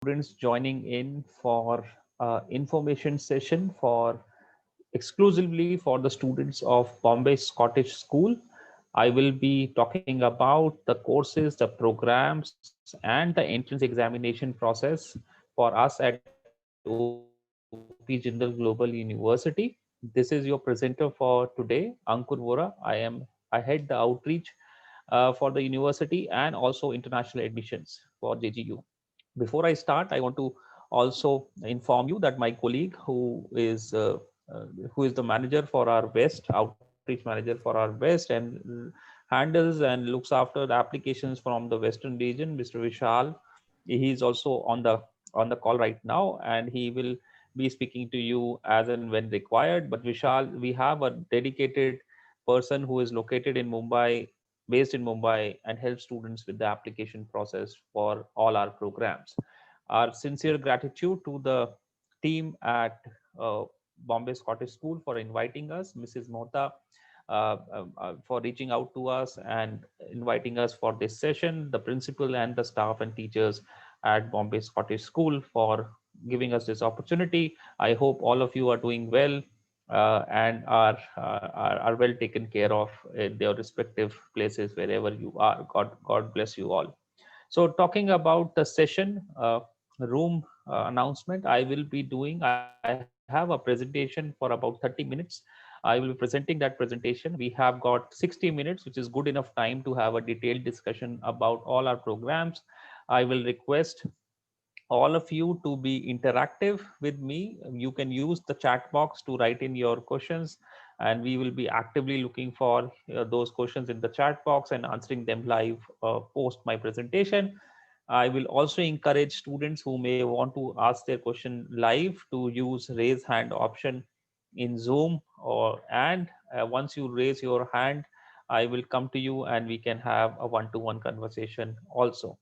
students joining in for information session for exclusively for the students of Bombay Scottish School. I will be talking about the courses, the programs, and the entrance examination process for us at OP Jindal Global University. This is your presenter for today, Ankur Vora. I head the outreach for the university and also international admissions for JGU. Before I start, I want to also inform you that my colleague, who is the manager for our West, outreach manager for our West, and handles and looks after the applications from the Western region, Mr. Vishal. He is also on the call right now, and he will be speaking to you as and when required. But Vishal, we have a dedicated person who is located in Mumbai, based in Mumbai, and helps students with the application process for all our programs. Our sincere gratitude to the team at uh, Bombay Scottish School for inviting us, Mrs. Mohta, for reaching out to us and inviting us for this session, the principal and the staff and teachers at Bombay Scottish School for giving us this opportunity. I hope all of you are doing well and are well taken care of in their respective places wherever you are. God bless you all. So talking about the session room announcement, I have a presentation for about 30 minutes. I will be presenting that presentation. We have got 60 minutes, which is good enough time to have a detailed discussion about all our programs. I will request all of you to be interactive with me. You can use the chat box to write in your questions, and we will be actively looking for those questions in the chat box and answering them live post my presentation. I will also encourage students who may want to ask their question live to use raise hand option in Zoom, or and once you raise your hand, I will come to you and we can have a one-to-one conversation also.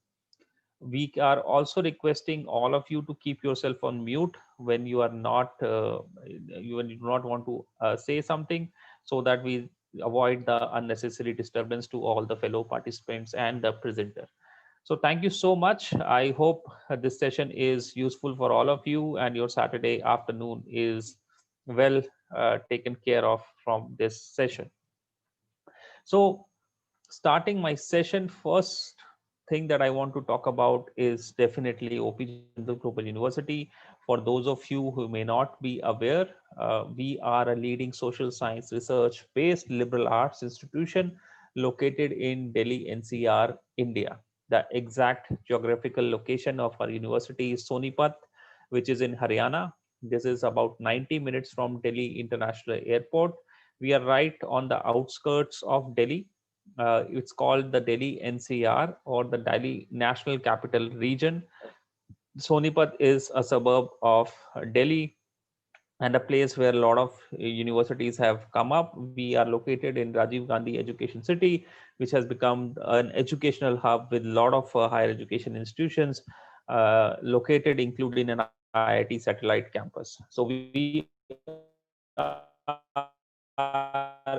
We are also requesting all of you to keep yourself on mute when you are not when you do not want to say something, so that we avoid the unnecessary disturbance to all the fellow participants and the presenter. So thank you so much. I hope this session is useful for all of you and your Saturday afternoon is well taken care of from this session. So starting my session, first thing that I want to talk about is definitely OP Jindal Global University. For those of you who may not be aware, we are a leading social science research based liberal arts institution located in Delhi, NCR, India. The exact geographical location of our university is Sonipat, which is in Haryana. This is about 90 minutes from Delhi International Airport. We are right on the outskirts of Delhi. It's called the Delhi NCR, or the Delhi National Capital Region. Sonipat is a suburb of Delhi and a place where a lot of universities have come up. We are located in Rajiv Gandhi Education City, which has become an educational hub with a lot of higher education institutions located, including an IIT satellite campus. So we are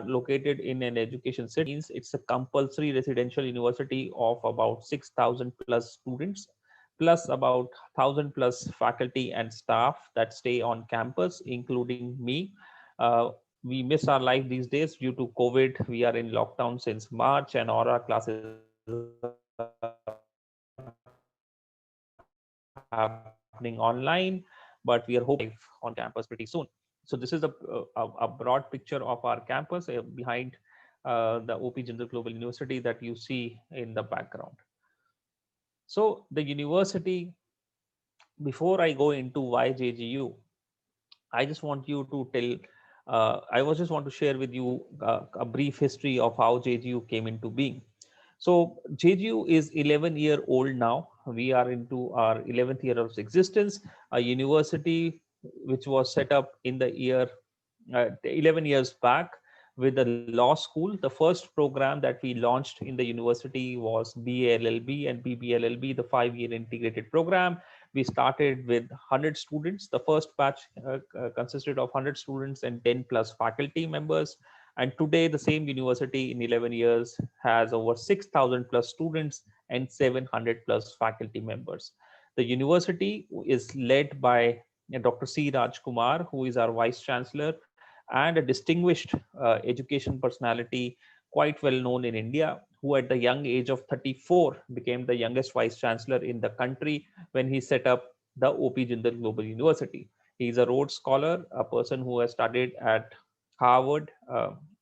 located in an education city. Means it's a compulsory residential university of about 6,000 plus students, plus about 1,000 plus faculty and staff that stay on campus, including me. Uh, we miss our life these days due to COVID. We are in lockdown since March, and all our classes are happening online. But we are hoping to get back to live on campus pretty soon. So this is a broad picture of our campus behind the OP Jindal Global University that you see in the background. So the university, before I go into why JGU, I just want you to tell. I was just want to share with you a brief history of how JGU came into being. So JGU is 11-year old now. We are into our 11th year of existence. A university which was set up in the year 11 years back with the law school. The first program that we launched in the university was BALLB and BBLLB, the 5-year integrated program. We started with 100 students. The first batch consisted of 100 students and 10 plus faculty members. And today, the same university in 11 years has over 6,000 plus students and 700 plus faculty members. The university is led by Dr. C. Rajkumar, who is our Vice Chancellor and a distinguished education personality, quite well known in India, who at the young age of 34 became the youngest Vice Chancellor in the country when he set up the OP Jindal Global University. He is a Rhodes Scholar, a person who has studied at Harvard,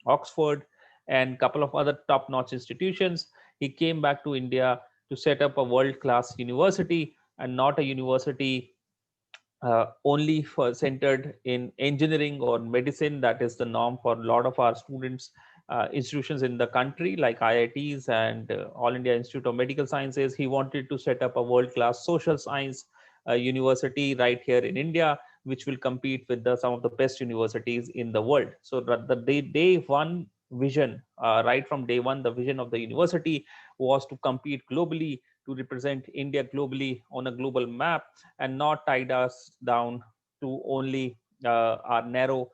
Oxford, and a couple of other top-notch institutions. He came back to India to set up a world-class university, and not a university only for centered in engineering or medicine. That is the norm for a lot of our students, institutions in the country like IITs and All India Institute of Medical Sciences. He wanted to set up a world-class social science university right here in India, which will compete with some of the best universities in the world. So the day one vision, right from day one, the vision of the university was to compete globally, to represent India globally on a global map, and not tied us down to only our narrow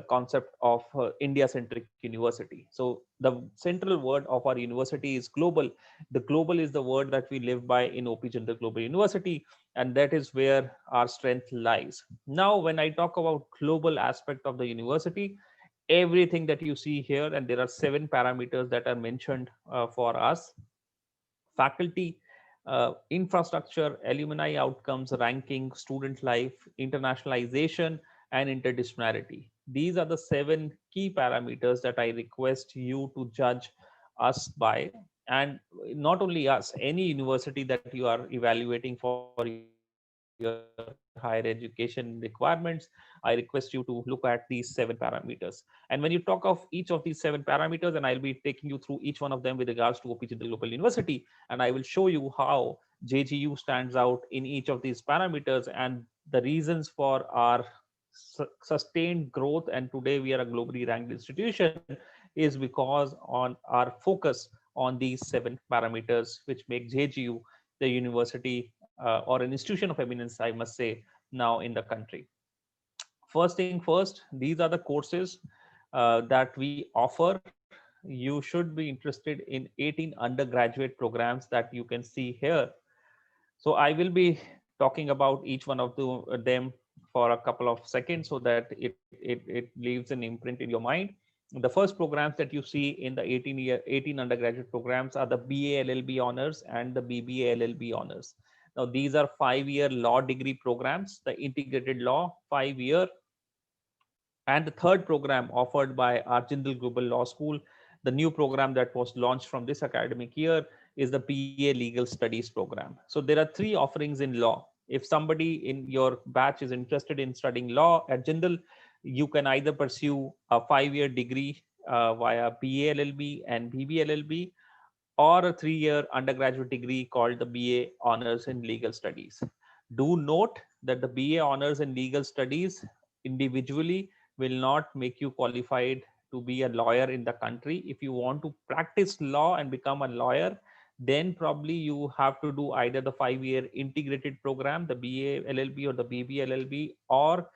concept of India-centric university. So the central word of our university is global. The global is the word that we live by in OP Jindal Global University, and that is where our strength lies. Now, when I talk about global aspect of the university, everything that you see here, and there are 7 parameters that are mentioned for us: faculty, infrastructure, alumni outcomes, ranking, student life, internationalization, and interdisciplinarity. These are the 7 key parameters that I request you to judge us by. And not only us, any university that you are evaluating for your higher education requirements, I request you to look at these 7 parameters. And when you talk of each of these 7 parameters, and I'll be taking you through each one of them with regards to OP Jindal Global University, and I will show you how JGU stands out in each of these parameters and the reasons for our sustained growth. And today we are a globally ranked institution is because on our focus on these 7 parameters, which make JGU the university or an institution of eminence, I must say, now in the country. First thing first, these are the courses that we offer. You should be interested in 18 undergraduate programs that you can see here. So I will be talking about each one of them for a couple of seconds so that it leaves an imprint in your mind. The first programs that you see in the 18 undergraduate programs are the BA LLB honors and the BBA LLB honors. Now these are 5-year law degree programs, the integrated law 5-year. And the third program offered by our Jindal Global Law School, the new program that was launched from this academic year, is the BA Legal Studies program. So there are 3 offerings in law. If somebody in your batch is interested in studying law at Jindal, you can either pursue a 5-year degree via BA LLB and BB LLB, or a 3-year undergraduate degree called the BA Honors in Legal Studies. Do note that the BA Honors in Legal Studies individually will not make you qualified to be a lawyer in the country. If you want to practice law and become a lawyer, then probably you have to do either the 5-year integrated program, the BA LLB or the BB LLB, or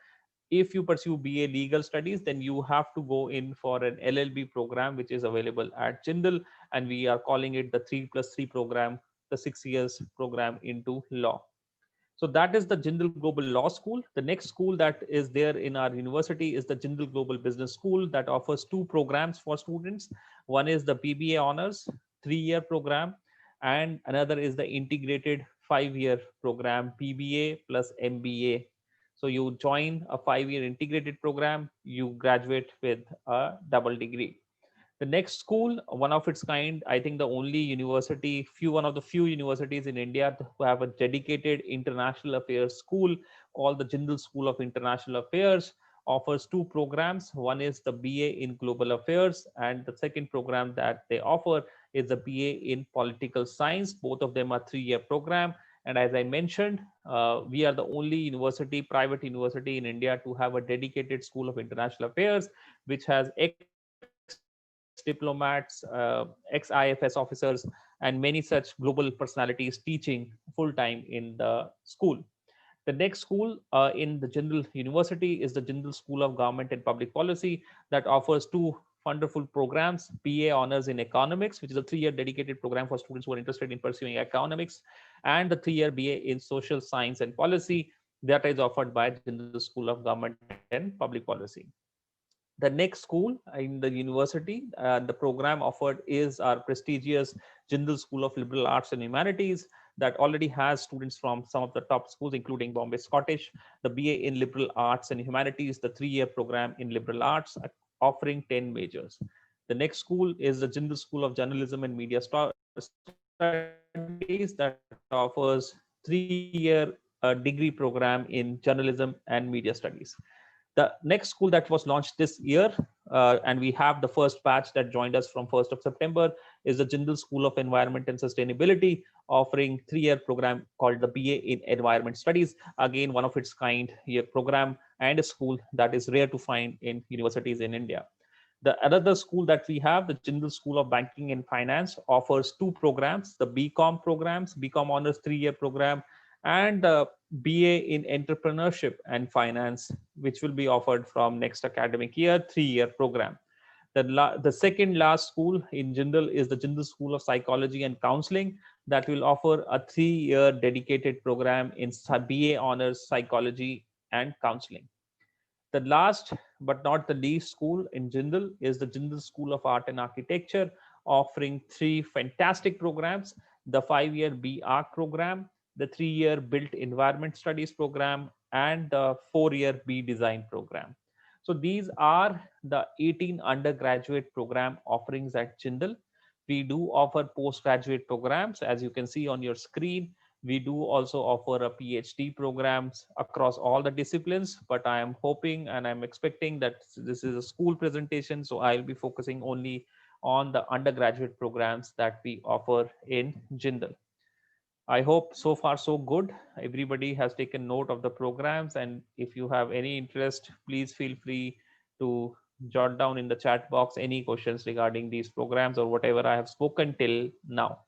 if you pursue BA legal studies, then you have to go in for an LLB program, which is available at Jindal, and we are calling it the 3+3 program, the 6 years program into law. So that is the Jindal Global Law School. The next school that is there in our university is the Jindal Global Business School, that offers 2 programs for students. One is the BBA Honors 3-year program, and another is the integrated 5-year program, PBA plus MBA. So you join a 5-year integrated program, you graduate with a double degree. The next school, one of its kind, I think the only university, one of the few universities in India who have a dedicated international affairs school called the Jindal School of International Affairs, offers 2 programs. One is the BA in Global Affairs, and the second program that they offer is the BA in Political Science. Both of them are 3-year program. And as I mentioned, we are the only university, private university in India to have a dedicated School of International Affairs, which has ex-diplomats, ex-IFS officers, and many such global personalities teaching full-time in the school. The next school in the Jindal University is the Jindal School of Government and Public Policy, that offers 2 wonderful programs: BA Honors in Economics, which is a 3-year dedicated program for students who are interested in pursuing economics, and the 3-year BA in Social Science and Policy that is offered by Jindal School of Government and Public Policy. The next school in the university, the program offered is our prestigious Jindal School of Liberal Arts and Humanities that already has students from some of the top schools, including Bombay Scottish, the BA in Liberal Arts and Humanities, the 3-year program in Liberal Arts, offering 10 majors. The next school is the Jindal School of Journalism and Media Studies that offers 3-year degree program in journalism and media studies. The next school that was launched this year, and we have the first batch that joined us from 1st of September, is the Jindal School of Environment and Sustainability, offering 3-year program called the BA in Environment Studies. Again, one of its kind year program and a school that is rare to find in universities in India. The another school that we have, the Jindal School of Banking and Finance, offers 2 programs: the BCom programs, BCom Honors 3-year program, and the BA in Entrepreneurship and Finance, which will be offered from next academic year, 3-year program. The second last school in Jindal is the Jindal School of Psychology and Counseling that will offer a 3-year dedicated program in BA Honors Psychology and Counseling. The last but not the least school in Jindal is the Jindal School of Art and Architecture, offering 3 fantastic programs: the 5-year B.Arch program, the 3-year Built Environment Studies program, and the 4-year B Design program. So these are the 18 undergraduate program offerings at Jindal. We do offer postgraduate programs, as you can see on your screen. We do also offer a PhD programs across all the disciplines, but I am hoping and I'm expecting that this is a school presentation, so I'll be focusing only on the undergraduate programs that we offer in Jindal. I hope so far so good. Everybody has taken note of the programs, and if you have any interest, please feel free to jot down in the chat box any questions regarding these programs or whatever I have spoken till now.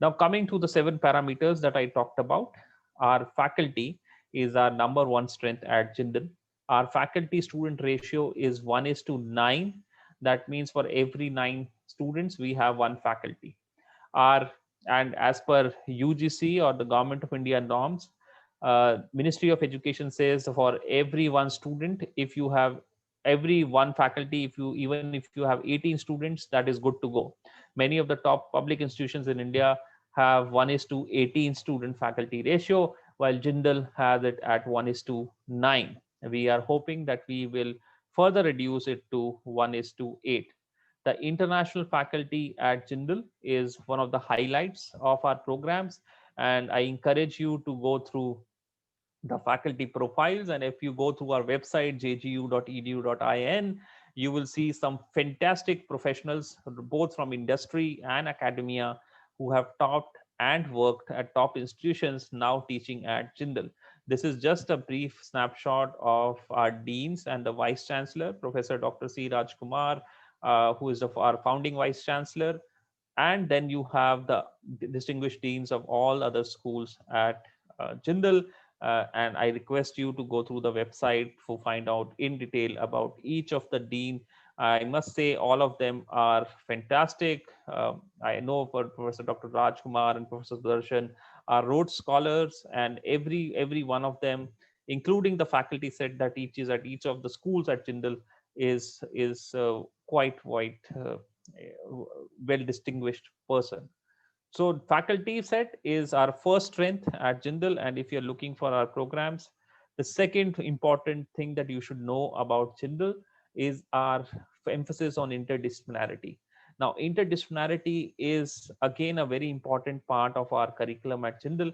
Now, coming to the 7 parameters that I talked about, our faculty is our number one strength at Jindal. Our faculty student ratio is 1:9. That means for every 9 students, we have one faculty. Our and as per UGC or the Government of India norms, Ministry of Education says for every one student, if you have every one faculty, if you even if you have 18 students, that is good to go. Many of the top public institutions in India have 1:18 student faculty ratio, while Jindal has it at 1:9. We are hoping that we will further reduce it to 1:8. The international faculty at Jindal is one of the highlights of our programs, and I encourage you to go through the faculty profiles. And if you go through our website, jgu.edu.in, you will see some fantastic professionals, both from industry and academia, who have taught and worked at top institutions, now teaching at Jindal. This is just a brief snapshot of our deans and the vice chancellor, Professor Dr. C. Rajkumar, who is our founding vice chancellor. And then you have the distinguished deans of all other schools at Jindal. And I request you to go through the website to find out in detail about each of the dean. I must say all of them are fantastic. I know for Professor Dr. Rajkumar and Professor Darshan are Rhodes scholars, and every one of them, including the faculty set that teaches at each of the schools at Jindal, is quite well distinguished person. So faculty set is our first strength at Jindal, and if you're looking for our programs, the second important thing that you should know about Jindal is our emphasis on interdisciplinarity. Now, interdisciplinarity is again a very important part of our curriculum at Jindal.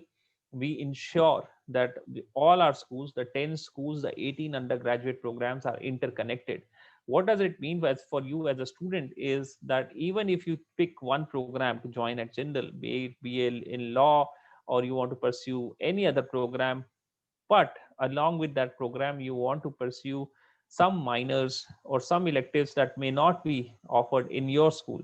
We ensure that all our schools, the 10 schools, the 18 undergraduate programs are interconnected. What does it mean as for you as a student is that even if you pick one program to join at Jindal, be it BA in law, or you want to pursue any other program, but along with that program, you want to pursue some minors or some electives that may not be offered in your school.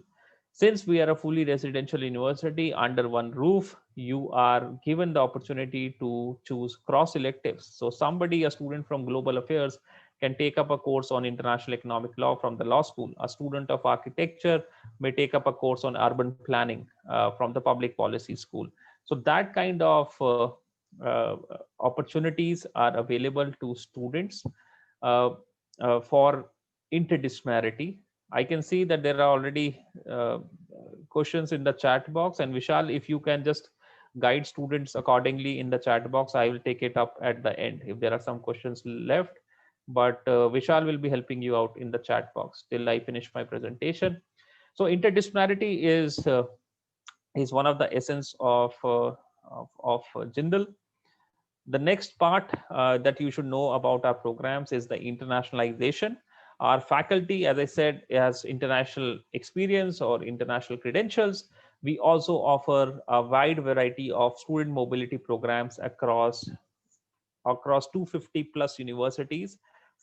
Since we are a fully residential university under one roof, you are given the opportunity to choose cross electives. So somebody, a student from global affairs, can take up a course on international economic law from the law school. A student of architecture may take up a course on urban planning from the public policy school. So that kind of uh, opportunities are available to students uh, for interdisciplinarity. I can see that there are already questions in the chat box, and Vishal, if you can just guide students accordingly in the chat box, I will take it up at the end if there are some questions left. But Vishal will be helping you out in the chat box till I finish my presentation. So interdisciplinarity is one of the essence of Jindal. The next part that you should know about our programs is the internationalization. Our faculty, as I said, has international experience or international credentials. We also offer a wide variety of student mobility programs across 250 plus universities.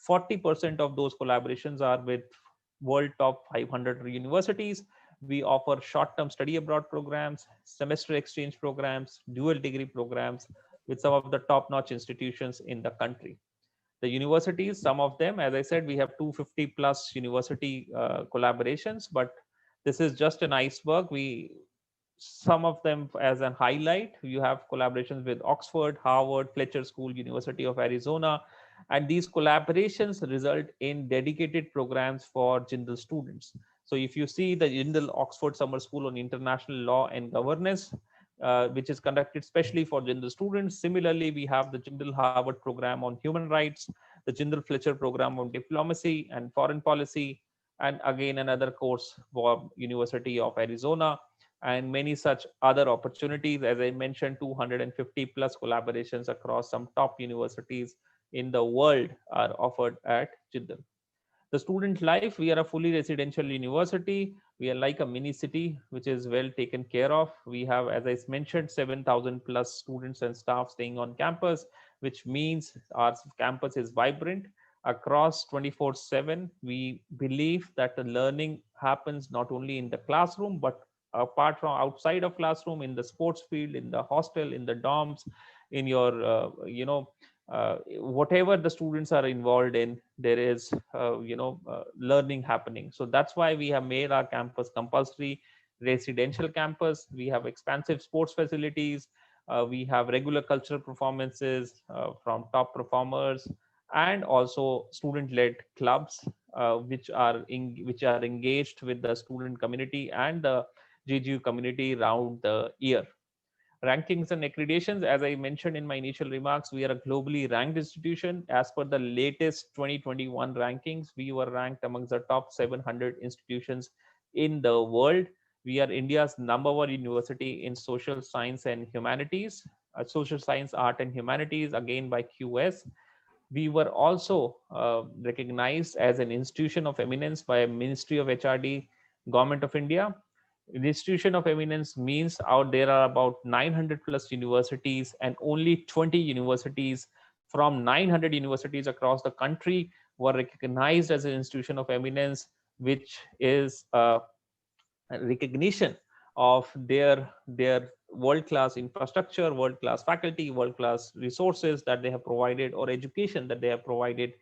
40% of those collaborations are with world top 500 universities. We offer short-term study abroad programs, semester exchange programs, dual degree programs with some of the top-notch institutions in the country. The universities, some of them, as I said, we have 250 plus university collaborations, but this is just an iceberg. We some of them as a highlight. You have collaborations with Oxford, Harvard, Fletcher School, University of Arizona, and these collaborations result in dedicated programs for Jindal students. So if you see the Jindal Oxford Summer School on International Law and Governance, which is conducted specially for Jindal students. Similarly, we have the Jindal Harvard program on human rights, the Jindal Fletcher program on diplomacy and foreign policy, and again another course for University of Arizona, and many such other opportunities. As I mentioned, 250 plus collaborations across some top universities in the world are offered at Jindal. The student life, we are a fully residential university. We are like a mini city, which is well taken care of. We have, as I mentioned, 7,000 plus students and staff staying on campus, which means our campus is vibrant across 24/7. We believe that the learning happens not only in the classroom, but apart from outside of classroom, in the sports field, in the hostel, in the dorms, in your whatever the students are involved in, there is learning happening. So that's why we have made our campus compulsory residential campus. We have expansive sports facilities. We have regular cultural performances from top performers, and also student-led clubs which are engaged with the student community and the GGU community around the year. Rankings and accreditations, as I mentioned in my initial remarks, we are a globally ranked institution. As per the latest 2021 rankings, we were ranked amongst the top 700 institutions in the world. We are India's #1 university in social science and humanities, social science, art, and humanities, again by QS. We were also recognized as an institution of eminence by Ministry of HRD, Government of India. The institution of eminence means out there are about 900 plus universities, and only 20 universities from 900 universities across the country were recognized as an institution of eminence, which is recognition of their world class infrastructure, world class faculty, world class resources that they have provided, or education that they have provided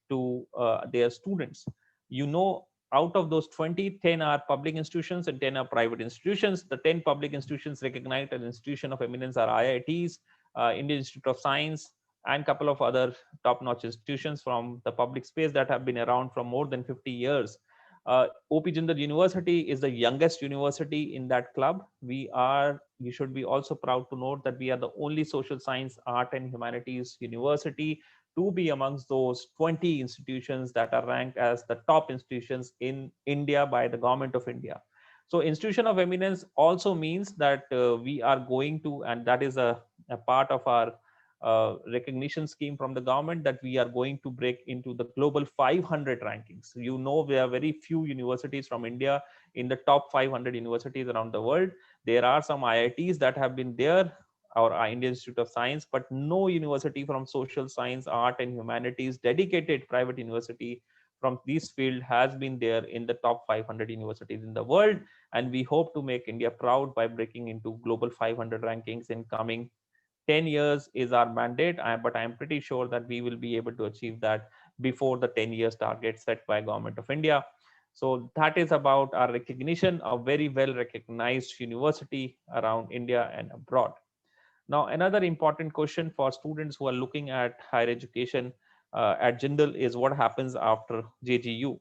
to their students. You know, out of those 20, 10 are public institutions and 10 are private institutions. The 10 public institutions recognized as institution of eminence are IITs, Indian Institute of Science, and a couple of other top-notch institutions from the public space that have been around for more than 50 years. OP Jindal University is the youngest university in that club. You should be also proud to note that we are the only social science, art, and humanities university to be amongst those 20 institutions that are ranked as the top institutions in India by the Government of India. So institution of eminence also means that we are going to, and that is a part of our recognition scheme from the government, that we are going to break into the global 500 rankings. You know, there are very few universities from India in the top 500 universities around the world. There are some IITs that have been there, or Indian Institute of Science, but no university from social science, art, and humanities, dedicated private university from this field has been there in the top 500 universities in the world. And we hope to make India proud by breaking into global 500 rankings in coming 10 years is our mandate, but I'm pretty sure that we will be able to achieve that before the 10 years target set by Government of India. So that is about our recognition, a very well recognized university around India and abroad. Now, another important question for students who are looking at higher education at Jindal is what happens after JGU.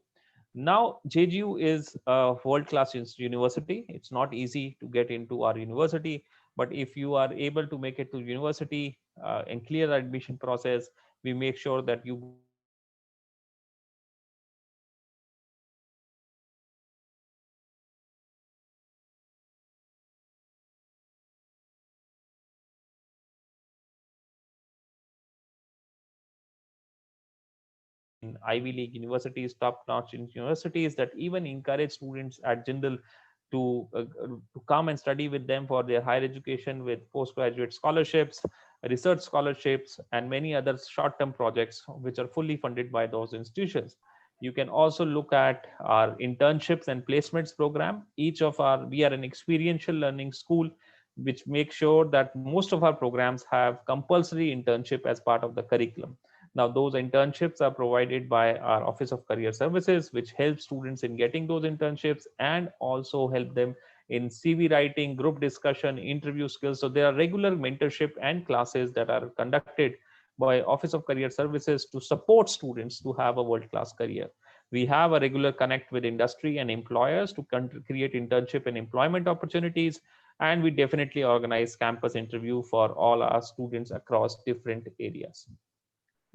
Now, JGU is a world-class university. It's not easy to get into our university, but if you are able to make it to university and clear the admission process, we make sure that you go through a holistic admission process where in Ivy League universities, top-notch universities that even encourage students at Jindal to come and study with them for their higher education with postgraduate scholarships, research scholarships, and many other short-term projects which are fully funded by those institutions. You can also look at our internships and placements program. We are an experiential learning school, which makes sure that most of our programs have compulsory internship as part of the curriculum. Now, those internships are provided by our Office of Career Services, which helps students in getting those internships and also help them in CV writing, group discussion, interview skills. So there are regular mentorship and classes that are conducted by Office of Career Services to support students to have a world-class career. We have a regular connect with industry and employers to create internship and employment opportunities. And we definitely organize campus interview for all our students across different areas.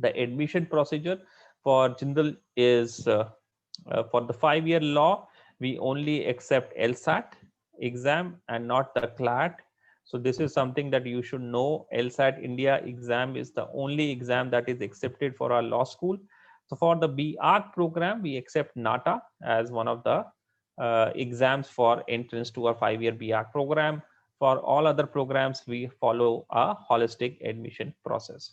The admission procedure for Jindal is for the 5-year law, we only accept LSAT exam and not the CLAT. So this is something that you should know. LSAT India exam is the only exam that is accepted for our law school. So for the BArch program, we accept NATA as one of the exams for entrance to our 5-year BArch program. For all other programs, we follow a holistic admission process.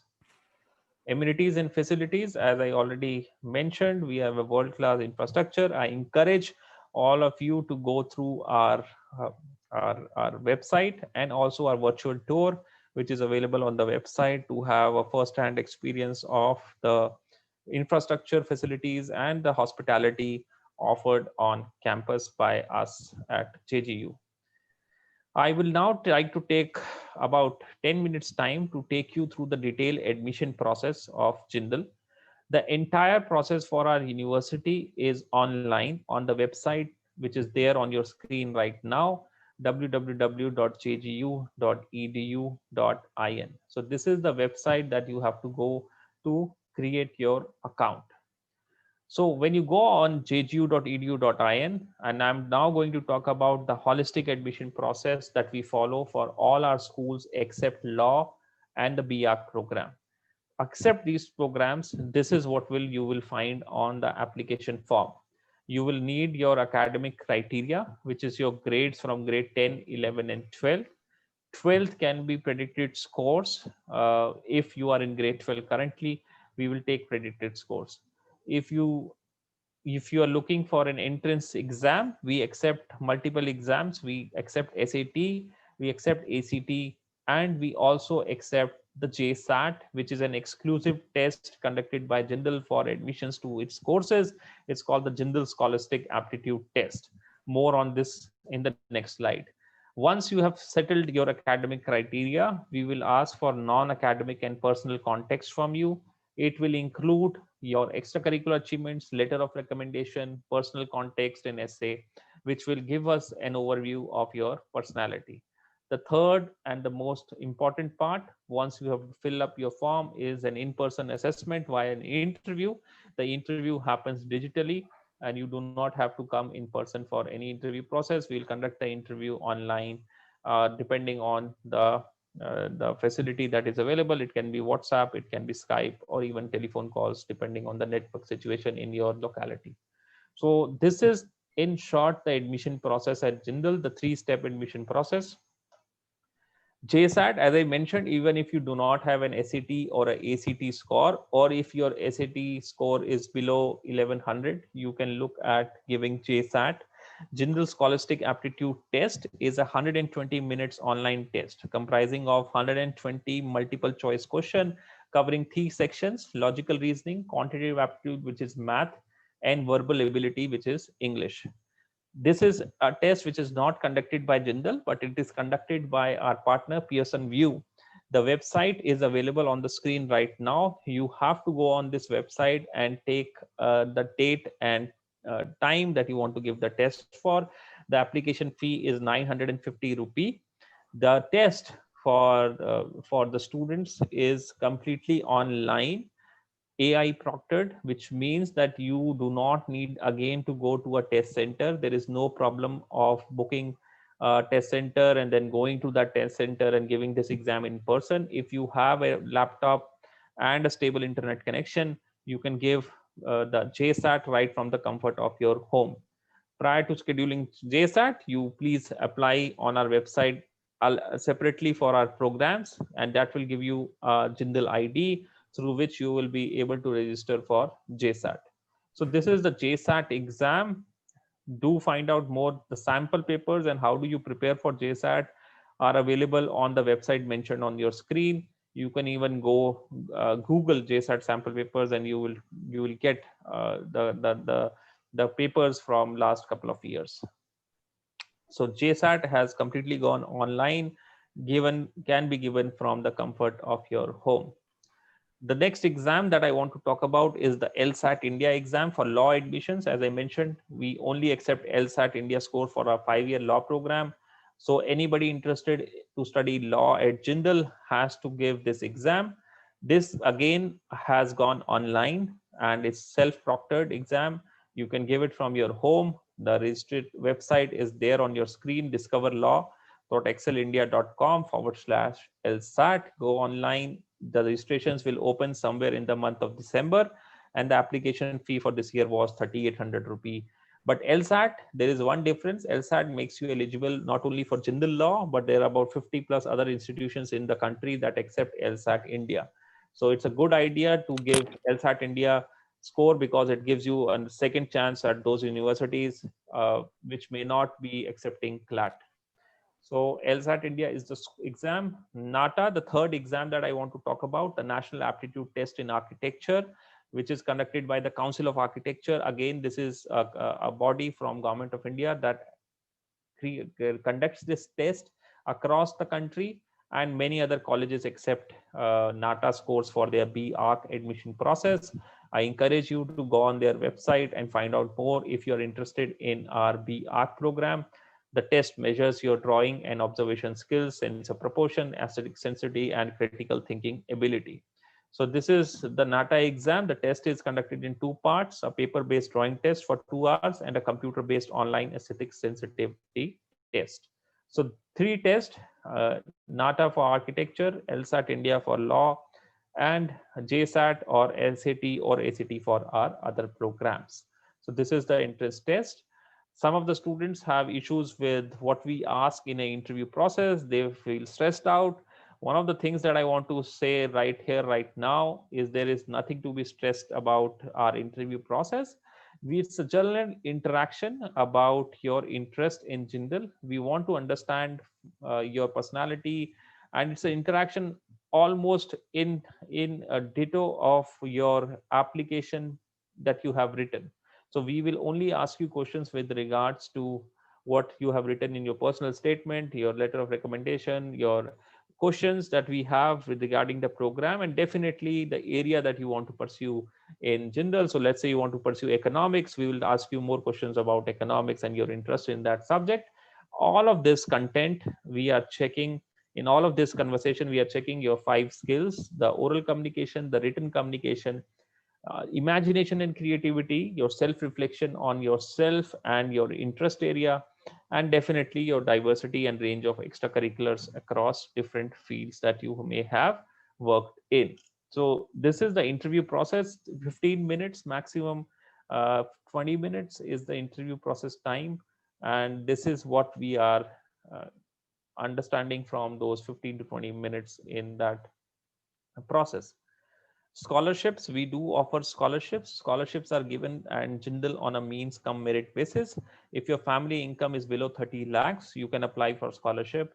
Amenities and facilities, as I already mentioned, we have a world-class infrastructure. I encourage all of you to go through uh, our website and also our virtual tour, which is available on the website, to have a first-hand experience of the infrastructure, facilities, and the hospitality offered on campus by us at JGU. I will now try to take about 10 minutes time to take you through the detailed admission process of Jindal. The entire process for our university is online on the website, which is there on your screen right now, www.jgu.edu.in. So this is the website that you have to go to create your account. So when you go on jgu.edu.in, and I'm now going to talk about the holistic admission process that we follow for all our schools except law and the BArch program. Accept these programs, this is what you will find on the application form. You will need your academic criteria, which is your grades from grade 10, 11, and 12. 12th can be predicted scores. If you are in grade 12 currently, we will take predicted scores. If you are looking for an entrance exam, we accept multiple exams. We accept SAT, we accept ACT, and we also accept the JSAT, which is an exclusive test conducted by Jindal for admissions to its courses. It's called the Jindal Scholastic Aptitude Test. More on this in the next slide. Once you have settled your academic criteria, we will ask for non-academic and personal context from you. It will include your extracurricular achievements, letter of recommendation, personal context, and essay, which will give us an overview of your personality. The third and the most important part, once you have filled up your form, is an in-person assessment via an interview. The interview happens digitally, and you do not have to come in person for any interview process. We'll conduct the interview online, depending on the facility that is available. It can be WhatsApp, it can be Skype, or even telephone calls, depending on the network situation in your locality. So this is, in short, the admission process at Jindal, the 3-step admission process. JSAT, as I mentioned, even if you do not have an SAT or a ACT score, or if your SAT score is below 1100, you can look at giving JSAT. Jindal Scholastic Aptitude Test is a 120 minutes online test comprising of 120 multiple choice question covering three sections: logical reasoning, quantitative aptitude, which is math, and verbal ability, which is English. This is a test which is not conducted by Jindal, but it is conducted by our partner Pearson VUE. The website is available on the screen right now. You have to go on this website and take the date and time that you want to give the test for. The application fee is 950 rupee. The test for the students is completely online, AI proctored, which means that you do not need again to go to a test center. There is no problem of booking a test center and then going to that test center and giving this exam in person. If you have a laptop and a stable internet connection, you can give the JSAT right from the comfort of your home. Prior to scheduling JSAT, you please apply on our website separately for our programs, and that will give you a Jindal ID through which you will be able to register for JSAT. So this is the JSAT exam. Do find out more. The sample papers and how do you prepare for JSAT are available on the website mentioned on your screen. You can even go Google JSAT sample papers, and you will get the papers from last couple of years. So JSAT has completely gone online, given can be given from the comfort of your home. The next exam that I want to talk about is the LSAT India exam for law admissions. As I mentioned, we only accept LSAT India score for our 5-year law program. So anybody interested to study law at Jindal has to give this exam. This again has gone online and it's self-proctored exam. You can give it from your home. The registered website is there on your screen, discoverlaw.excelindia.com/LSAT. Go online. The registrations will open somewhere in the month of December, and the application fee for this year was 3,800 rupee. But LSAT, there is one difference. LSAT makes you eligible not only for Jindal Law, but there are about 50 plus other institutions in the country that accept LSAT India. So it's a good idea to give LSAT India score because it gives you a second chance at those universities which may not be accepting CLAT. So LSAT India is the exam. NATA, the third exam that I want to talk about, the National Aptitude Test in Architecture, which is conducted by the Council of Architecture. Again, this is a body from Government of India that conducts this test across the country, and many other colleges accept NATA scores for their B.Arch admission process. I encourage you to go on their website and find out more if you're interested in our B.Arch program. The test measures your drawing and observation skills, sense of proportion, aesthetic sensitivity, and critical thinking ability. So this is the NATA exam. The test is conducted in two parts: a paper-based drawing test for 2 hours and a computer-based online aesthetic sensitivity test. So three tests: NATA for architecture, LSAT India for law, and JSAT or LSAT or ACT for our other programs. So this is the entrance test. Some of the students have issues with what we ask in an interview process. They feel stressed out. One of the things that I want to say right here, right now, is there is nothing to be stressed about our interview process. It's a general interaction about your interest in Jindal. We want to understand your personality, and it's an interaction almost in a ditto of your application that you have written. So we will only ask you questions with regards to what you have written in your personal statement, your letter of recommendation, your questions that we have with regarding the program, and definitely the area that you want to pursue in Jindal. So let's say you want to pursue economics, we will ask you more questions about economics and your interest in that subject. All of this content we are checking. In all of this conversation, we are checking your 5 skills: the oral communication, the written communication, imagination and creativity, your self-reflection on yourself and your interest area, and definitely your diversity and range of extracurriculars across different fields that you may have worked in. So this is the interview process. 15 minutes maximum, 20 minutes is the interview process time, and this is what we are uh, understanding from those 15 to 20 minutes in that process. Scholarships, we do offer scholarships. Scholarships are given and Jindal on a means come merit basis. If your family income is below 30 lakhs, you can apply for scholarship.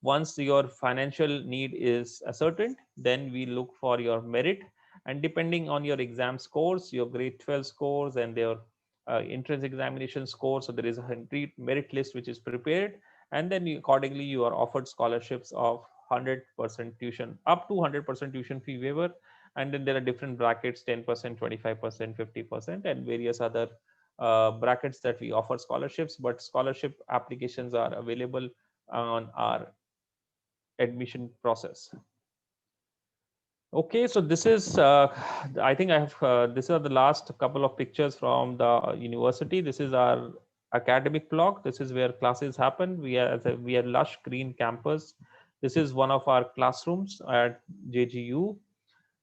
Once your financial need is ascertained, then we look for your merit, and depending on your exam scores, your grade 12 scores and their entrance examination scores, so there is a merit list which is prepared, and then accordingly you are offered scholarships of 100% tuition, up to 100% tuition fee waiver. And then there are different brackets, 10%, 25%, 50%, and various other brackets that we offer scholarships. But scholarship applications are available on our admission process. Okay, so this is, I think I have, these are the last couple of pictures from the university. This is our academic block. This is where classes happen. We are lush green campus. This is one of our classrooms at JGU.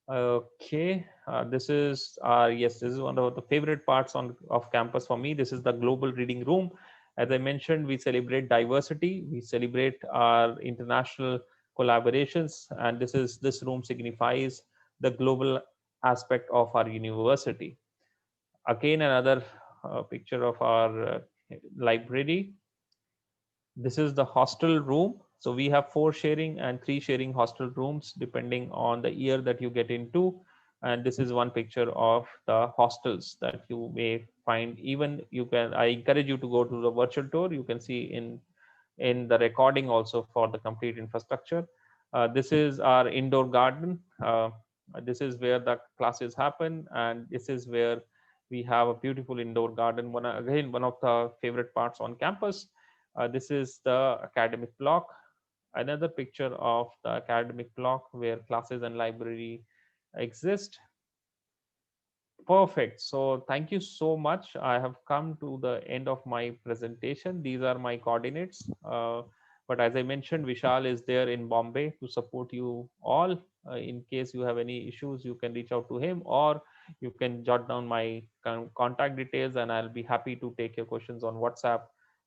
Okay, this is yes, this is one of the favorite parts of campus for me. This is the global reading room. As I mentioned, we celebrate diversity. We celebrate our international collaborations, and this room signifies the global aspect of our university. Again, another picture of our library. This is the hostel room. So we have 4 sharing and 3 sharing hostel rooms depending on the year that you get into. And this is one picture of the hostels that you may find. Even you can, I encourage you to go to the virtual tour. You can see in the recording also for the complete infrastructure. This is our indoor garden. This is where the classes happen, and this is where we have a beautiful indoor garden. Again, one of the favorite parts on campus. This is the academic block. Another picture of the academic block where classes and library exist. Perfect. So thank you so much. I have come to the end of my presentation. These are my coordinates. But as I mentioned, Vishal is there in Bombay to support you all. In case you have any issues, you can reach out to him, or you can jot down my contact details, and I'll be happy to take your questions on WhatsApp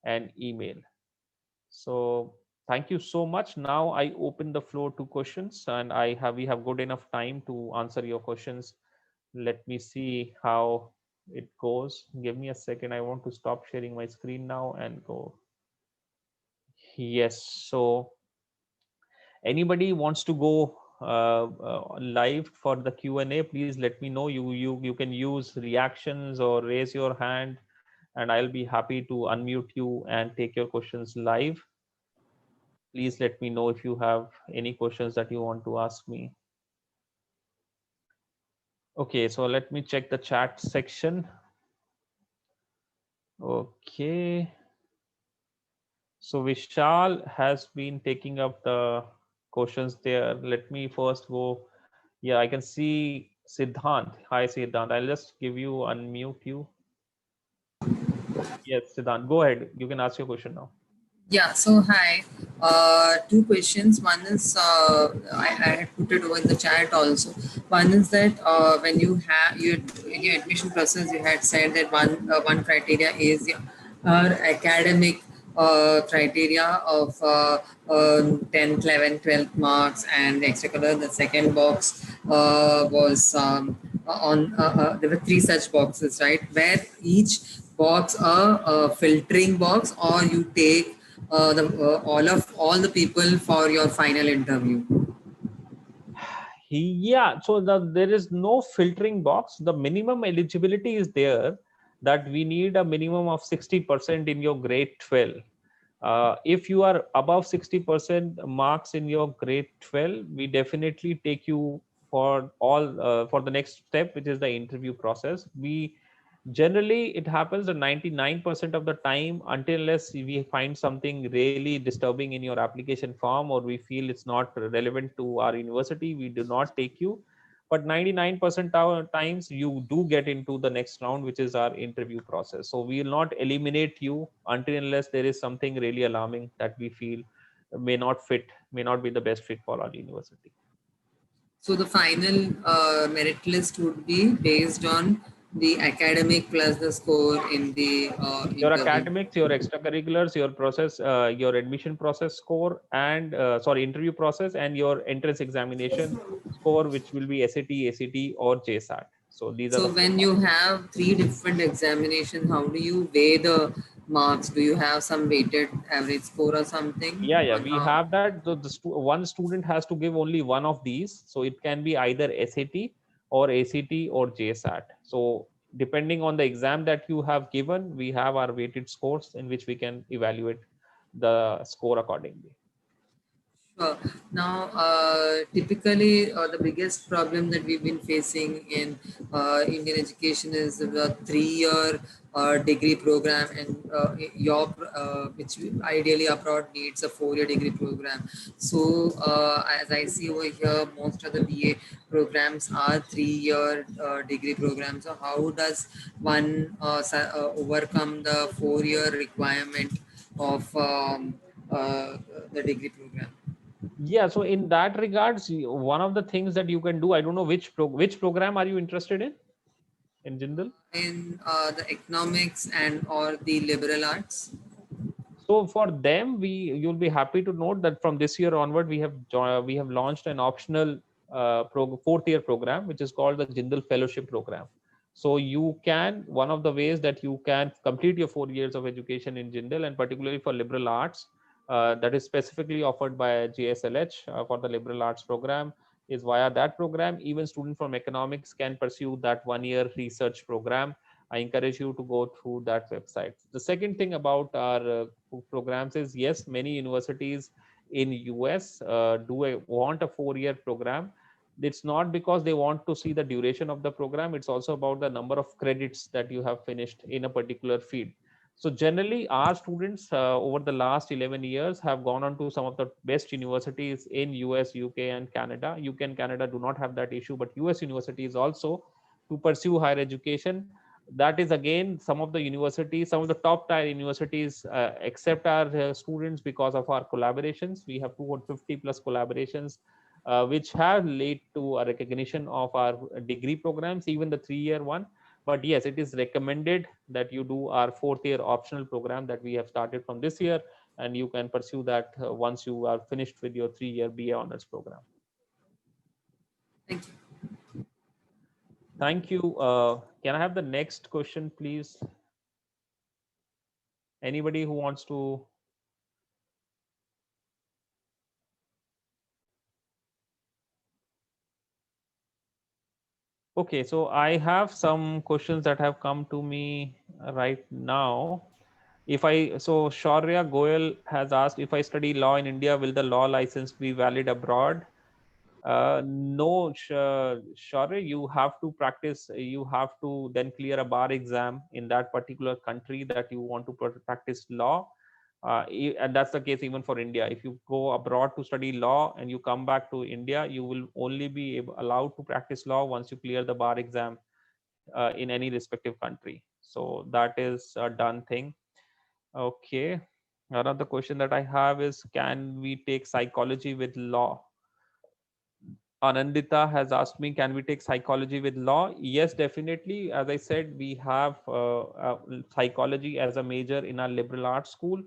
and email. So thank you so much. Now I open the floor to questions, and we have good enough time to answer your questions. Let me see how it goes. Give me a second. I want to stop sharing my screen now and go. Yes. So anybody wants to go live for the Q&A, please let me know. You can use reactions or raise your hand, and I'll be happy to unmute you and take your questions live. Please let me know if you have any questions that you want to ask me. Okay, so let me check the chat section. Okay. So Vishal has been taking up the questions there. Let me first go. Yeah, I can see Siddhant. Hi, Siddhant. I'll just give you, unmute you. Yes, Siddhant, go ahead. You can ask your question now. Yeah, so hi. Two questions. One is, I had put it over in the chat also. One is that when you have in your admission process, you had said that one criteria is your academic criteria of 10th, 11th, 12th marks and extracurricular. The second box was there were 3 such boxes, right? Where each box a filtering box, or you take all the people for your final interview. Yeah, so there is no filtering box. The minimum eligibility is there, that we need a minimum of 60% in your grade 12. If you are above 60% marks in your grade 12, we definitely take you for for the next step, which is the interview process. We generally, it happens 99% of the time, until unless we find something really disturbing in your application form, or we feel it's not relevant to our university, we do not take you. But 99% times you do get into the next round, which is our interview process. So we will not eliminate you until unless there is something really alarming that we feel may not be the best fit for our university. So the final merit list would be based on The academic plus the score in the Your interview. academics, your extracurriculars, your process, your admission process score, and sorry, interview process, and your entrance examination score, which will be SAT, ACT, or JSAT. So these are the So four when you parts. have three different examinations, how do you weigh the marks? Do you have some weighted average score or something Yeah, yeah, on we how? have that. One student has to give only one of these. So it can be either SAT or ACT or JSAT. So depending on the exam that you have given, we have our weighted scores in which we can evaluate the score accordingly. Sure. Now, typically, the biggest problem that we've been facing in Indian education is the three-year degree program, and which ideally abroad needs a four-year degree program. So, as I see over here, most of the BA programs are three-year degree programs. So, how does one overcome the four-year requirement of the degree program? Yeah, so in that regards, one of the things that you can do, I don't know which program are you interested in Jindal? In the economics and or the liberal arts. So for them, you'll be happy to note that from this year onward, we have launched an optional fourth year program, which is called the Jindal Fellowship Program. So you can, one of the ways that you can complete your 4 years of education in Jindal, and particularly for liberal arts, that is specifically offered by GSLH for the liberal arts program, is via that program. Even students from economics can pursue that 1 year research program. I encourage you to go through that website. The second thing about our programs is, yes, many universities in US want a 4 year program. It's not because they want to see the duration of the program. It's also about the number of credits that you have finished in a particular field. So generally, our students over the last 11 years have gone on to some of the best universities in US, UK, and Canada. UK and Canada do not have that issue, but US universities also, to pursue higher education. That is again, some of the universities, some of the top tier universities accept our students because of our collaborations. We have 250 plus collaborations which have led to a recognition of our degree programs, even the 3 year one. But yes, it is recommended that you do our fourth year optional program that we have started from this year, and you can pursue that once you are finished with your 3 year BA honors program. Thank you. Thank you. Can I have the next question, please? Anybody who wants to? Okay, so I have some questions that have come to me right now. So Shaurya Goyal has asked, if I study law in India, will the law license be valid abroad? No, Shaurya, you have to practice, you have to then clear a bar exam in that particular country that you want to practice law. And that's the case even for India. If you go abroad to study law and you come back to India, you will only be allowed to practice law once you clear the bar exam in any respective country. So that is a done thing. Okay. Another question that I have is, can we take psychology with law? Anandita has asked me, can we take psychology with law? Yes, definitely. As I said, we have psychology as a major in our liberal arts school.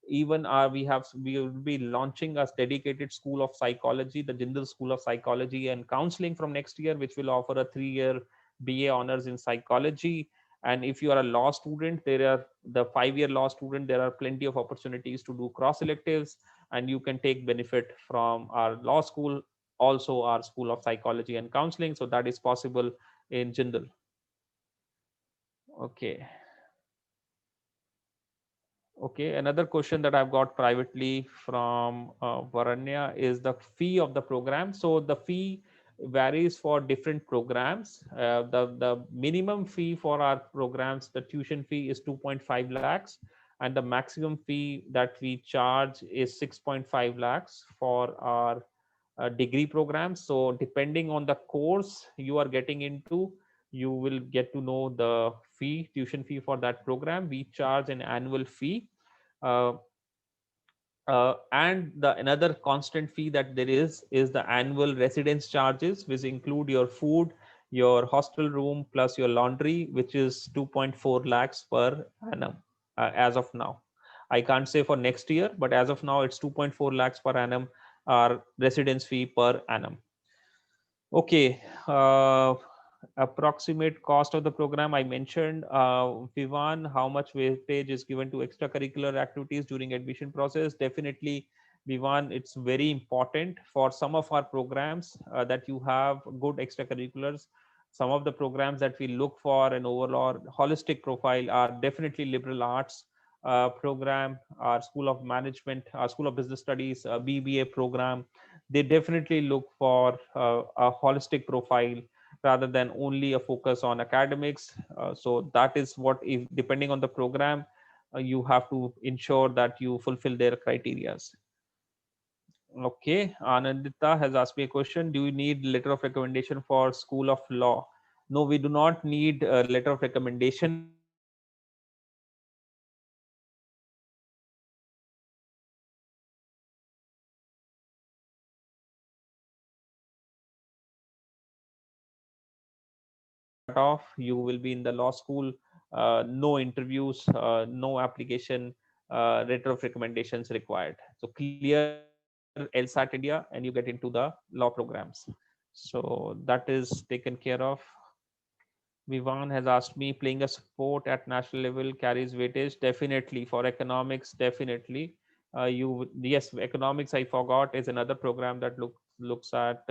Even we will be launching a dedicated school of psychology, the Jindal School of Psychology and Counseling, from next year, which will offer a 3 year BA honors in psychology. And if you are a law student, there are the 5 year law student, there are plenty of opportunities to do cross electives, and you can take benefit from our law school, also our School of Psychology and Counseling. So that is possible in Jindal. Okay. Okay, another question that I've got privately from Varanya is the fee of the program. So the fee varies for different programs. The minimum fee for our programs, the tuition fee, is 2.5 lakhs, and the maximum fee that we charge is 6.5 lakhs for our degree programs. So depending on the course you are getting into, you will get to know the tuition fee for that program. We charge an annual fee, uh, and the another constant fee that there is the annual residence charges, which include your food, your hostel room plus your laundry, which is 2.4 lakhs per annum as of now. I can't say for next year, but as of now, it's 2.4 lakhs per annum, our residence fee per annum. Okay. Approximate cost of the program I mentioned. Vivan, how much weightage is given to extracurricular activities during admission process? Definitely, Vivan, it's very important for some of our programs that you have good extracurriculars. Some of the programs that we look for an overall holistic profile are definitely liberal arts program, our School of Management, our School of Business Studies, BBA program. They definitely look for a holistic profile rather than only a focus on academics. So that is what, if depending on the program, you have to ensure that you fulfill their criterias. Okay, Anandita has asked me a question. Do you need letter of recommendation for School of Law? No, we do not need a letter of recommendation. Off, you will be in the law school. No interviews, no application, letter of recommendations required. So clear LSAT India and you get into the law programs. So that is taken care of. Vivan has asked me, playing a sport at national level carries weightage. Definitely for economics, definitely. Yes, economics I forgot is another program that looks at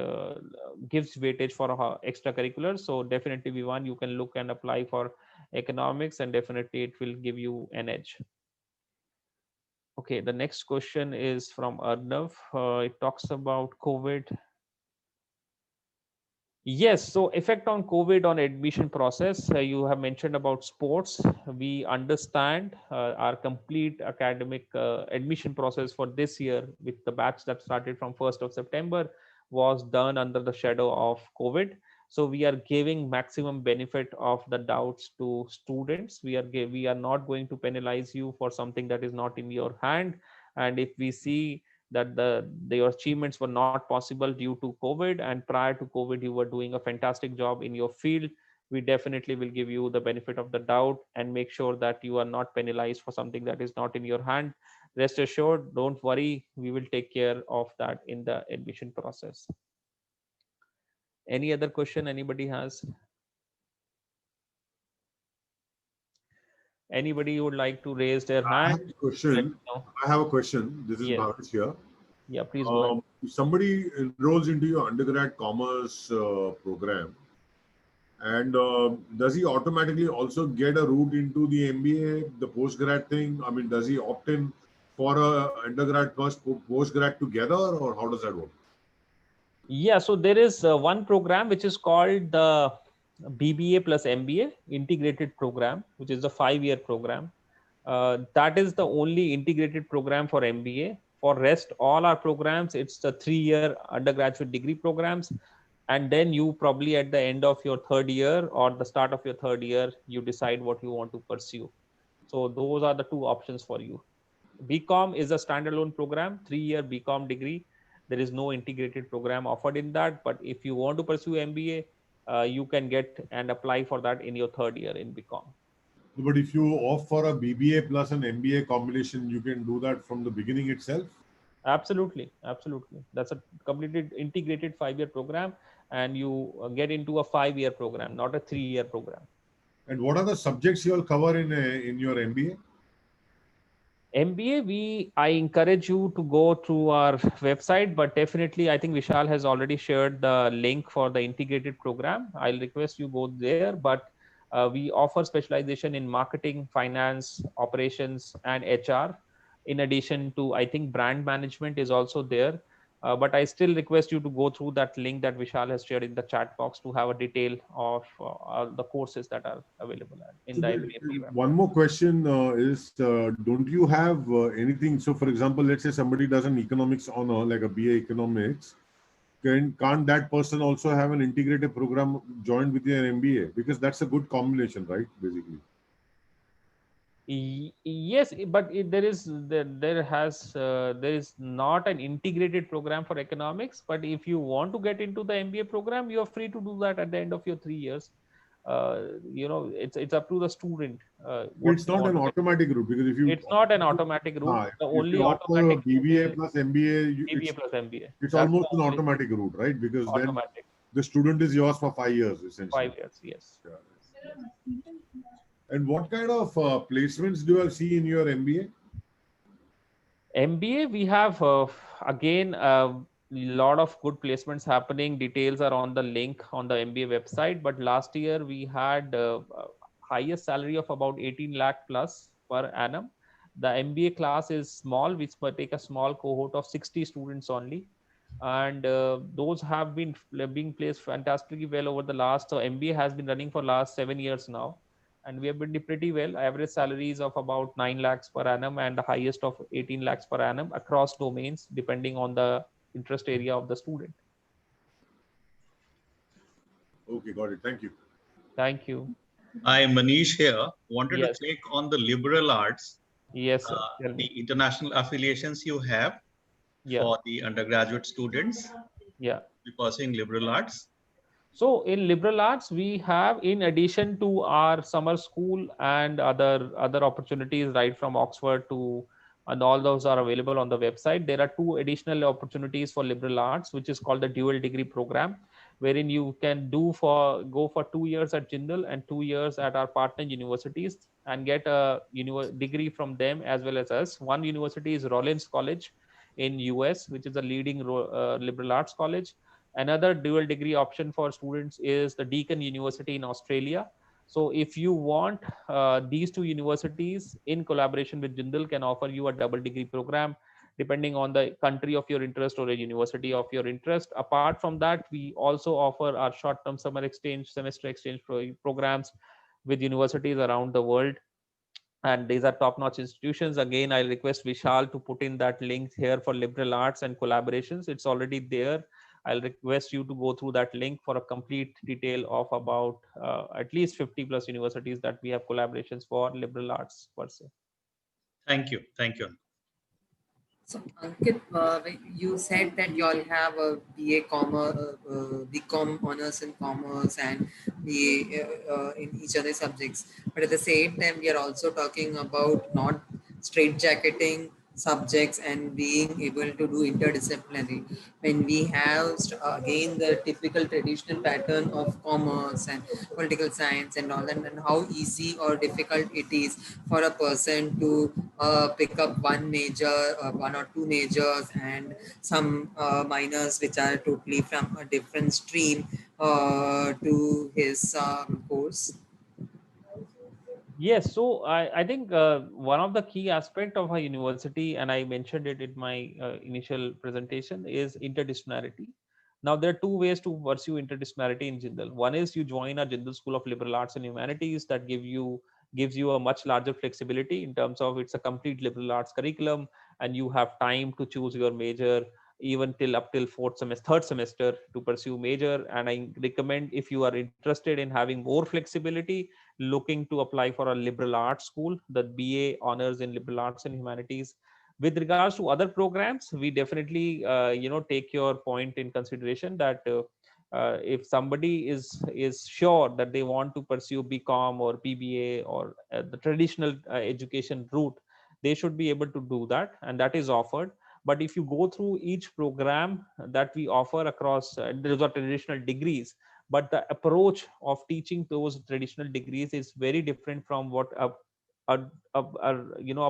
gives weightage for extracurriculars. So definitely, Vivan, you can look and apply for economics, and definitely it will give you an edge. Okay, the next question is from Arnav. It talks about COVID. Yes, so effect on COVID on admission process. You have mentioned about sports. We understand our complete academic admission process for this year with the batch that started from 1st of September was done under the shadow of COVID. So we are giving maximum benefit of the doubts to students. We are not going to penalize you for something that is not in your hand. And if we see that your achievements were not possible due to COVID, and prior to COVID you were doing a fantastic job in your field, we definitely will give you the benefit of the doubt and make sure that you are not penalized for something that is not in your hand. Rest assured, don't worry, we will take care of that in the admission process. Any other question anybody has? Anybody would like to raise their I have hand? a Let question. me know. I have a question. This is Yes. Bhavesh here. Yeah, please go ahead. If somebody enrolls into your undergrad commerce program, and does he automatically also get a route into the MBA, the postgrad thing? I mean, does he opt in for a undergrad plus postgrad together, or how does that work? Yeah, so there is one program which is called the BBA plus MBA integrated program, which is a 5-year program. That is the only integrated program for MBA. For rest, all our programs, it's the 3-year undergraduate degree programs. And then you probably at the end of your 3rd year or the start of your 3rd year, you decide what you want to pursue. So those are the two options for you. BCom is a standalone program, 3-year BCom degree. There is no integrated program offered in that. But if you want to pursue MBA, you can get and apply for that in your 3rd year in BCom. But if you opt for a BBA plus an MBA combination, you can do that from the beginning itself? Absolutely, absolutely. That's a completely integrated 5-year program, and you get into a 5-year program, not a 3-year program. And what are the subjects you all cover in your MBA? MBA, I encourage you to go through our website, but definitely I think Vishal has already shared the link for the integrated program. I'll request you go there, but we offer specialization in marketing, finance, operations, and HR. In addition to, I think brand management is also there. But I still request you to go through that link that Vishal has shared in the chat box to have a detail of the courses that are available in So the MBA program. one more question is, don't you have anything? So, for example, let's say somebody does an economics honor, like a BA economics. Can't that person also have an integrated program joined with their MBA? Because that's a good combination, right? Basically. Yes, but there is not an integrated program for economics. But if you want to get into the MBA program, you are free to do that at the end of your 3 years. It's up to the student what It's they not want an to get. automatic route, because It's not an automatic route. uh, The if only you offer automatic route BBA is plus MBA, BBA plus MBA. it's That's the almost an only automatic route, right? Because then automatic the student is yours for 5 years essentially. 5 years. Yes. Yeah. And what kind of placements do you see in your MBA? MBA, we have again a lot of good placements happening. Details are on the link on the MBA website. But last year we had highest salary of about 18 lakh plus per annum. The MBA class is small, which might take a small cohort of 60 students only, and those have been being placed fantastically well over the last. So MBA has been running for last 7 years now, and we have been doing pretty well. Average salaries of about 9 lakhs per annum and the highest of 18 lakhs per annum across domains, depending on the interest area of the student. Okay, got it. Thank you. Thank you. Hi, Manish here. Wanted to Yes. check on the liberal arts, Yes, sir. Tell the me. international affiliations you have Yeah. for the undergraduate students Yeah. pursuing liberal arts. So in liberal arts, we have, in addition to our summer school and other opportunities, right from Oxford to, and all those are available on the website. There are two additional opportunities for liberal arts, which is called the dual degree program, wherein you can go for 2 years at Jindal and 2 years at our partner universities and get a degree from them as well as us. One university is Rollins College in US, which is a leading liberal arts college. Another dual degree option for students is the Deakin University in Australia. So if you want, these two universities in collaboration with Jindal can offer you a double degree program depending on the country of your interest or a university of your interest. Apart from that, we also offer our short term summer exchange, semester exchange programs with universities around the world, and these are top notch institutions. Again, I request Vishal to put in that link here for liberal arts and collaborations. It's already there. I'll request you to go through that link for a complete detail of about at least 50 plus universities that we have collaborations for liberal arts per se. Thank you. Thank you. So, Ankit, you said that you all have a BA BCom honors in commerce and BA in each other subjects. But at the same time, we are also talking about not straitjacketing subjects and being able to do interdisciplinary. When we have again the typical traditional pattern of commerce and political science and all that, and how easy or difficult it is for a person to pick up one major, one or two majors, and some minors which are totally from a different stream to his course. Yes, so I think one of the key aspect of a university, and I mentioned it in my initial presentation, is interdisciplinarity. Now there are two ways to pursue interdisciplinarity in Jindal. One is you join a Jindal School of Liberal Arts and Humanities that gives you a much larger flexibility in terms of it's a complete liberal arts curriculum, and you have time to choose your major even till up till third semester to pursue major. And I recommend, if you are interested in having more flexibility, looking to apply for a liberal arts school, the BA honors in liberal arts and humanities. With regards to other programs, we definitely take your point in consideration that if somebody is sure that they want to pursue BCom or BBA or the traditional education route, they should be able to do that, and that is offered. But if you go through each program that we offer across, those are traditional degrees, but the approach of teaching those traditional degrees is very different from what a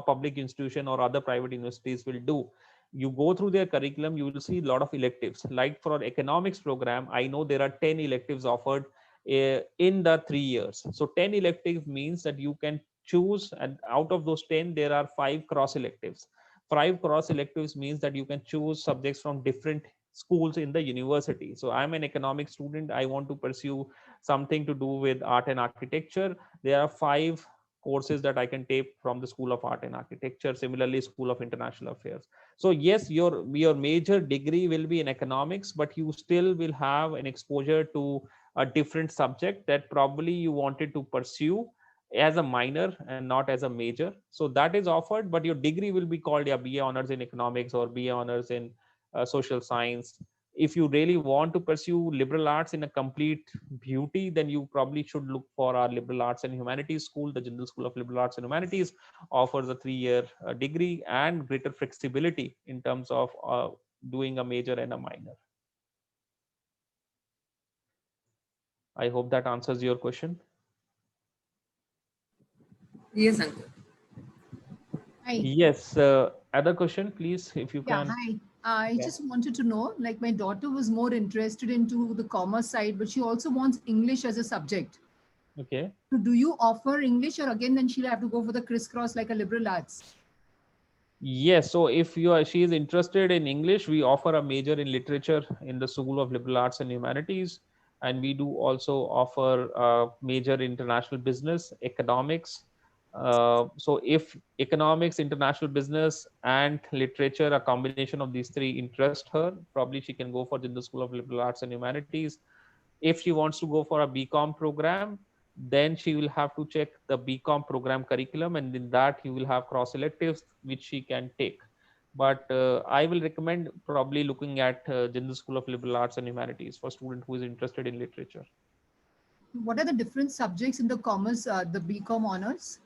public institution or other private universities will do. You go through their curriculum, you will see a lot of electives. Like for our economics program, I know there are 10 electives offered in the 3 years. So 10 electives means that you can choose, and out of those 10 there are 5 cross electives. 5 cross electives means that you can choose subjects from different schools in the university. So I'm an economics student, I want to pursue something to do with art and architecture. There are 5 courses that I can take from the School of Art and Architecture, similarly School of International Affairs. So yes, your major degree will be in economics, but you still will have an exposure to a different subject that probably you wanted to pursue as a minor and not as a major. So that is offered, but your degree will be called BA honors in economics or BA honors in social science. If you really want to pursue liberal arts in a complete beauty, then you probably should look for our liberal arts and humanities school. The Jindal School of Liberal Arts and Humanities offers a 3-year degree and greater flexibility in terms of doing a major and a minor. I hope that answers your question. Yes, uncle. Hi. Yes. Other question, please, if you Yeah, can. hi. I Yeah. just wanted to know, like my daughter was more interested into the commerce side, but she also wants English as a subject. Okay. So do you offer English, or again then she'll have to go for the crisscross like a liberal arts? Yes. So if she is interested in English, we offer a major in literature in the School of Liberal Arts and Humanities, and we do also offer a major in international business, economics. So if economics, international business, and literature, a combination of these three interest her, probably she can go for the School of Liberal Arts and Humanities. If she wants to go for a BCom program, then she will have to check the BCom program curriculum, and in that you will have cross electives which she can take. But I will recommend probably looking at Jindal School of Liberal Arts and Humanities for student who is interested in literature. What are the different subjects in the commerce, the BCom honors?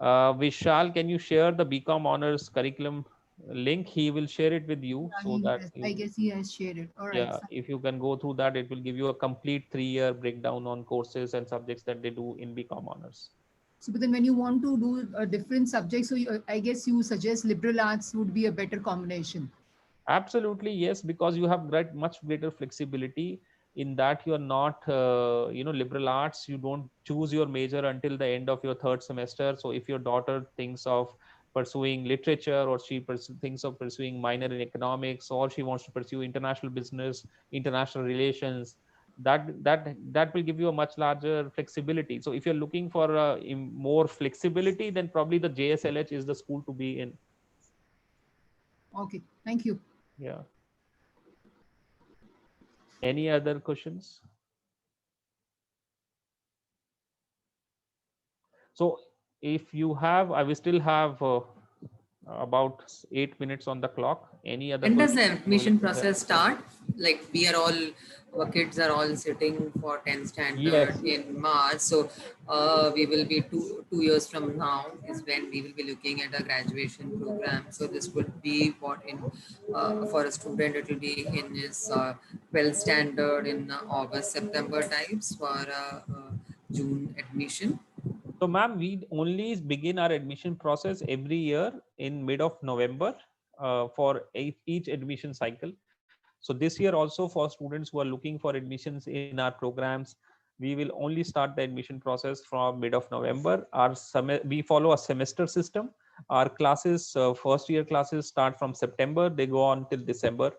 Vishal, can you share the BCom honors curriculum link? He will share it with you Yeah, so that I guess he has shared it. All right. yeah, if you can go through that, it will give you a complete 3-year breakdown on courses and subjects that they do in BCom honors. So, but then when you want to do a different subject, so I guess you suggest liberal arts would be a better combination. Absolutely, yes, because you have much greater flexibility in that you are not, liberal arts. You don't choose your major until the end of your 3rd semester. So if your daughter thinks of pursuing literature, or she thinks of pursuing minor in economics, or she wants to pursue international business, international relations, that will give you a much larger flexibility. So if you're looking for more flexibility, then probably the JSLH is the school to be in. Okay, thank you. Yeah. Any other questions? So if you have, I will still have about 8 minutes on the clock. Any other When does the questions? admission process start? Like we are all, our kids are all sitting for 10th standard Yes. in March. So we will be two years from now is when we will be looking at a graduation program. So this would be what in for a student it will be in his 12th standard in August, September types for June admission. So ma'am, we only begin our admission process every year in mid of November for each admission cycle. So this year also, for students who are looking for admissions in our programs, we will only start the admission process from mid of November. We follow a semester system. Our classes, first year classes start from September, they go on till December.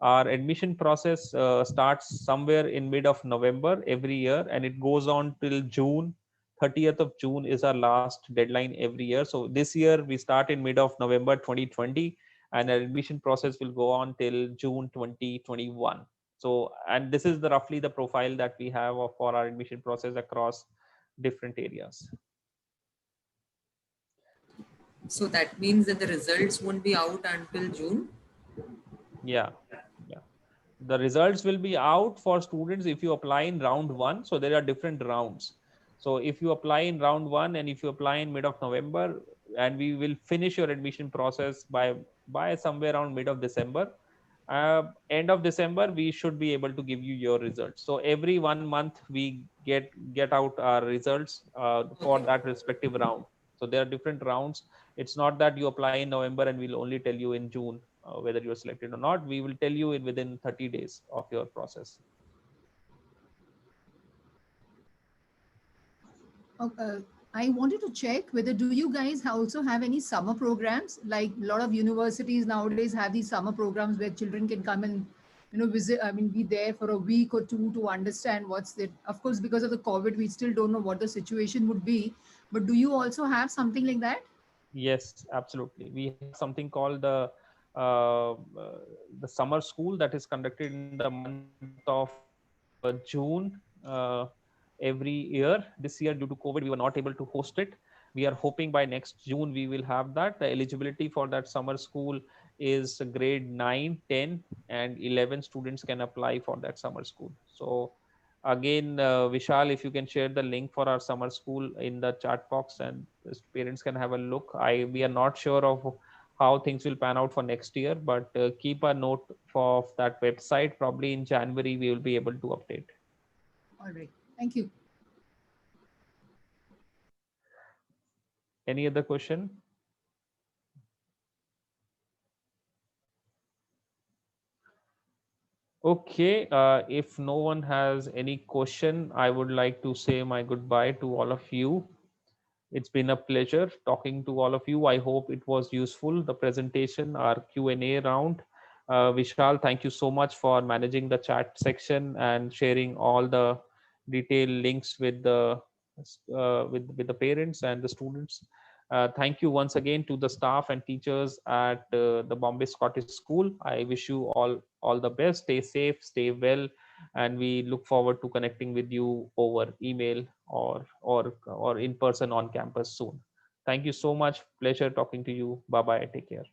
Our admission process starts somewhere in mid of November every year, and it goes on till June. 30th of June is our last deadline every year. So this year we start in mid of November 2020, and our admission process will go on till June 2021. So, and this is roughly the profile that we have for our admission process across different areas. So that means that the results won't be out until June. Yeah. The results will be out for students if you apply in round 1. So there are different rounds. So if you apply in round 1, and if you apply in mid of November, and we will finish your admission process by somewhere around mid of December. End of December, we should be able to give you your results. So every 1 month we get out our results for that respective round. So there are different rounds. It's not that you apply in November and we'll only tell you in June whether you're selected or not. We will tell you within 30 days of your process. I wanted to check whether do you guys also have any summer programs? Like a lot of universities nowadays have these summer programs where children can come and visit. I mean, be there for a week or two to understand what's it. Of course, because of the COVID, we still don't know what the situation would be. But do you also have something like that? Yes, absolutely. We have something called uh, the summer school that is conducted in the month of June. every year. This year, due to COVID, we were not able to host it. We are hoping by next June we will have that. The eligibility for that summer school is grade 9, 10, and 11 students can apply for that summer school. So again, Vishal, if you can share the link for our summer school in the chat box, and parents can have a look. We are not sure of how things will pan out for next year, but keep a note of that website. Probably in January we will be able to update. All right. Thank you. Any other question? Okay, if no one has any question, I would like to say my goodbye to all of you. It's been a pleasure talking to all of you. I hope it was useful, the presentation, our Q&A round. Vishal, thank you so much for managing the chat section and sharing all the detailed links with the with the parents and the students. Thank you once again to the staff and teachers at the Bombay Scottish School. I wish you all the best. Stay safe, stay well, and we look forward to connecting with you over email or in person on campus soon. Thank you so much. Pleasure talking to you. Bye bye. Take care.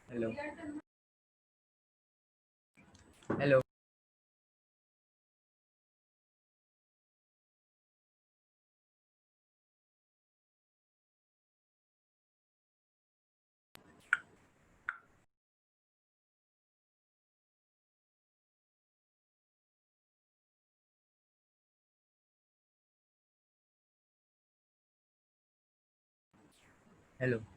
Hello. Hello. Hello.